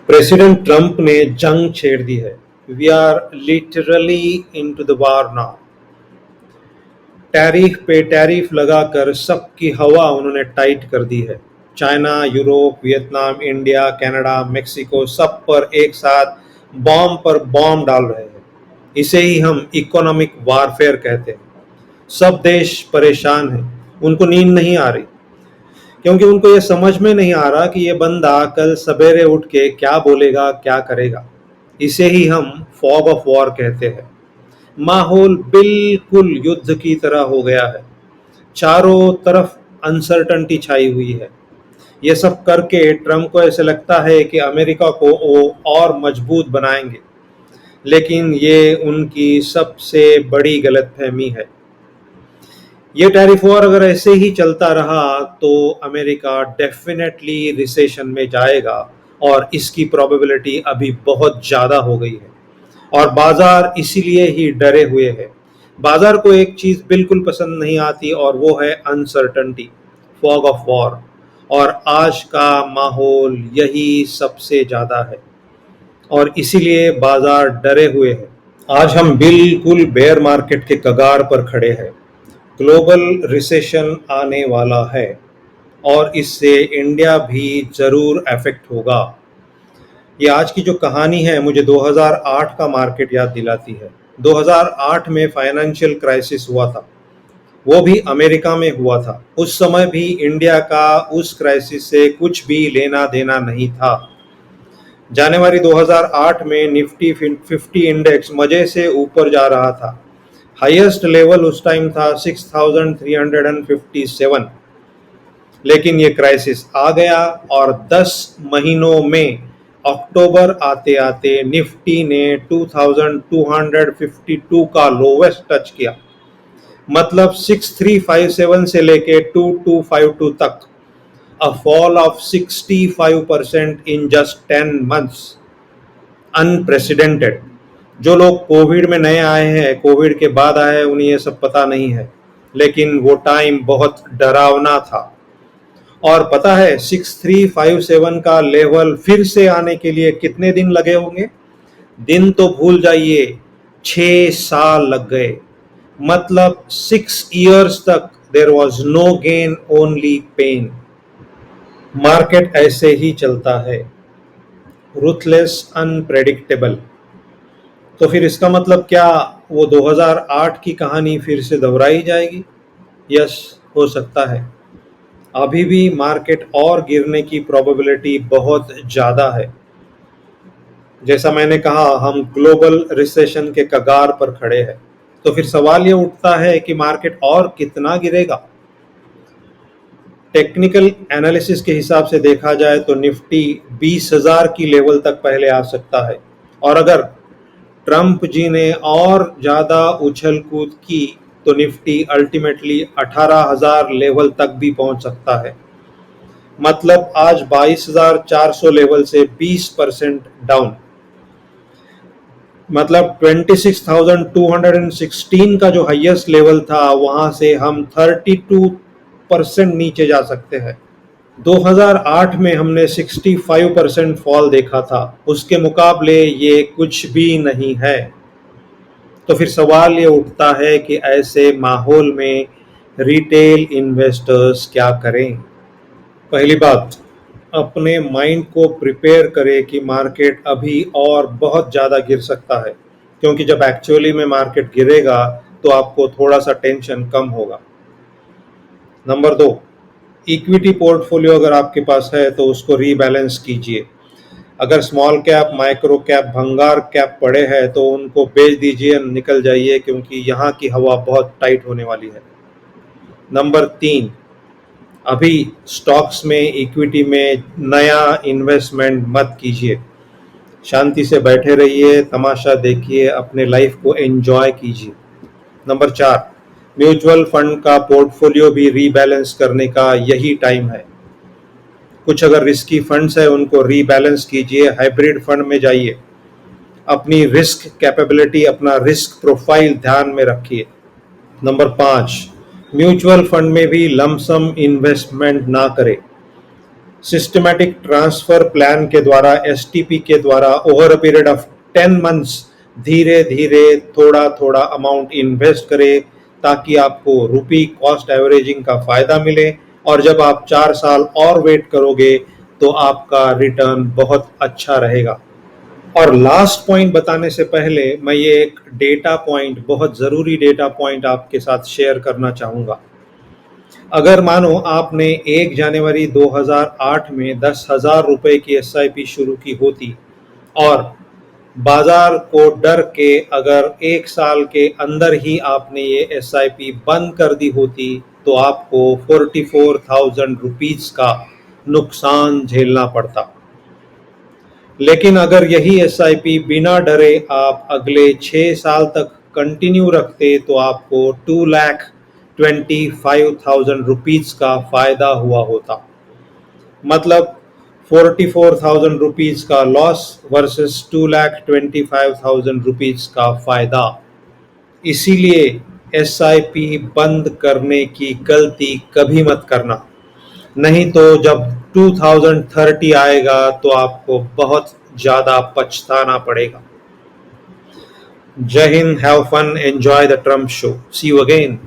President Trump ने जंग छेड़ दी है। We are literally into the war now. Tariff पे टैरिफ लगाकर सबकी हवा उन्होंने टाइट कर दी है। China, Europe, Vietnam, India, Canada, Mexico सब पर एक साथ बॉम्ब पर बॉम्ब डाल रहे हैं। इसे ही हम इकोनॉमिक वारफेयर कहते हैं। सब देश परेशान हैं, उनको नींद नहीं आ रही, क्योंकि उनको ये समझ में नहीं आ रहा कि ये बंदा कल सवेरे उठ के क्या बोलेगा, क्या करेगा। इसे ही हम फॉग ऑफ वॉर कहते हैं। माहौल बिल्कुल युद्ध की तरह हो गया है। चारों तरफ अनसर्टनिटी छाई हुई है। ये सब करके ट्रम्प को ऐसे लगता है कि अमेरिका को वो और मजबूत बनाएंगे, लेकिन ये उनकी सबसे बड़ी गलतफहमी है। ये टैरिफ वॉर अगर ऐसे ही चलता रहा तो अमेरिका डेफिनेटली रिसेशन में जाएगा, और इसकी प्रोबेबिलिटी अभी बहुत ज़्यादा हो गई है। और बाजार इसीलिए ही डरे हुए हैं। बाजार को एक चीज़ बिल्कुल पसंद नहीं आती, और वो है अनसर्टनिटी, फॉग ऑफ वॉर। और आज का माहौल यही सबसे ज़्यादा है, और इसीलिए बाजार डरे हुए हैं। आज हम बिल्कुल बेयर मार्केट के कगार पर खड़े हैं। ग्लोबल रिसेशन आने वाला है, और इससे इंडिया भी ज़रूर अफेक्ट होगा। ये आज की जो कहानी है मुझे 2008 का मार्केट याद दिलाती है। 2008 में फाइनेंशियल क्राइसिस हुआ था, वो भी अमेरिका में हुआ था। उस समय भी इंडिया का उस क्राइसिस से कुछ भी लेना देना नहीं था। जनवरी 2008 में निफ्टी 50 इंडेक्स मजे से ऊपर जा रहा था। हाईएस्ट लेवल उस टाइम था 6357। लेकिन ये क्राइसिस आ गया, और 10 महीनों में अक्टूबर आते आते निफ्टी ने 2252 का लोवेस्ट टच किया। मतलब 6357 से लेके 2252 तक, a fall of 65% in just 10 months, unprecedented. जो लोग कोविड में नए आए हैं, कोविड के बाद आए हैं, उन्हें ये सब पता नहीं है, लेकिन वो टाइम बहुत डरावना था। और पता है 6357 का लेवल फिर से आने के लिए कितने दिन लगे होंगे? दिन तो भूल जाइए, 6 साल लग गए। मतलब 6 years तक there was no gain, only pain. Market ऐसे ही चलता है, रुथलेस, अनप्रेडिक्टेबल। तो फिर इसका मतलब क्या वो 2008 की कहानी फिर से दोहराई जाएगी? यस, हो सकता है। अभी भी मार्केट और गिरने की प्रोबेबिलिटी बहुत ज़्यादा है। जैसा मैंने कहा, हम ग्लोबल रिसेशन के कगार पर खड़े हैं। तो फिर सवाल ये उठता है कि मार्केट और कितना गिरेगा? टेक्निकल एनालिसिस के हिसाब से देखा जाए तो निफ्टी 20,000 की लेवल तक पहले आ सकता है, और अगर ट्रंप जी ने और ज़्यादा उछल कूद की तो निफ्टी अल्टीमेटली 18,000 लेवल तक भी पहुंच सकता है। मतलब आज 22,400 लेवल से 20% डाउन। मतलब 26,216 का जो हाईएस्ट लेवल था, वहां से हम 32% नीचे जा सकते हैं। 2008 में हमने 65% फॉल देखा था, उसके मुकाबले ये कुछ भी नहीं है। तो फिर सवाल ये उठता है कि ऐसे माहौल में रिटेल इन्वेस्टर्स क्या करें? पहली बात, अपने माइंड को प्रिपेयर करें कि मार्केट अभी और बहुत ज़्यादा गिर सकता है, क्योंकि जब एक्चुअली में मार्केट गिरेगा तो आपको थोड़ा सा टेंशन कम होगा। नंबर 2, इक्विटी पोर्टफोलियो अगर आपके पास है तो उसको रीबैलेंस कीजिए। अगर स्मॉल कैप, माइक्रो कैप, भंगार कैप पड़े हैं तो उनको बेच दीजिए, निकल जाइए, क्योंकि यहाँ की हवा बहुत टाइट होने वाली है। नंबर 3, अभी स्टॉक्स में, इक्विटी में नया इन्वेस्टमेंट मत कीजिए। शांति से बैठे रहिए, तमाशा देखिए, अपने लाइफ को एंजॉय कीजिए। नंबर 4, म्यूचुअल फंड का पोर्टफोलियो भी रीबैलेंस करने का यही टाइम है। कुछ अगर रिस्की फंड्स है उनको रीबैलेंस कीजिए, हाइब्रिड फंड में जाइए। अपनी रिस्क कैपेबिलिटी, अपना रिस्क प्रोफाइल ध्यान में रखिए। नंबर 5, म्यूचुअल फंड में भी लमसम इन्वेस्टमेंट ना करें। सिस्टमैटिक ट्रांसफर प्लान के द्वारा, एसटीपी के द्वारा over a period of 10 months धीरे धीरे थोड़ा थोड़ा अमाउंट इन्वेस्ट करें ताकि आपको रुपी कॉस्ट एवरेजिंग का फायदा मिले, और जब आप 4 साल और वेट करोगे तो आपका रिटर्न बहुत अच्छा रहेगा। और लास्ट पॉइंट बताने से पहले मैं ये एक डेटा पॉइंट, बहुत ज़रूरी डेटा पॉइंट आपके साथ शेयर करना चाहूँगा। अगर मानो आपने 1 जनवरी 2008 में 10,000 रुपए की एसआईपी शुरू की होती और बाजार को डर के अगर 1 साल के अंदर ही आपने ये एसआईपी बंद कर दी होती तो आपको 44,000 रुपीज का नुकसान झेलना पड़ता। लेकिन अगर यही एसआईपी बिना डरे आप अगले 6 साल तक कंटिन्यू रखते तो आपको 2,25,000 रुपीज का फायदा हुआ होता। मतलब 44,000 रुपीज का लॉस वर्सेस 2,25,000 रुपीज का फायदा। इसीलिए एसआईपी बंद करने की गलती कभी मत करना, नहीं तो जब 2030 आएगा तो आपको बहुत ज्यादा पछताना पड़ेगा। जय Hind, have fun, enjoy the Trump show, see you again.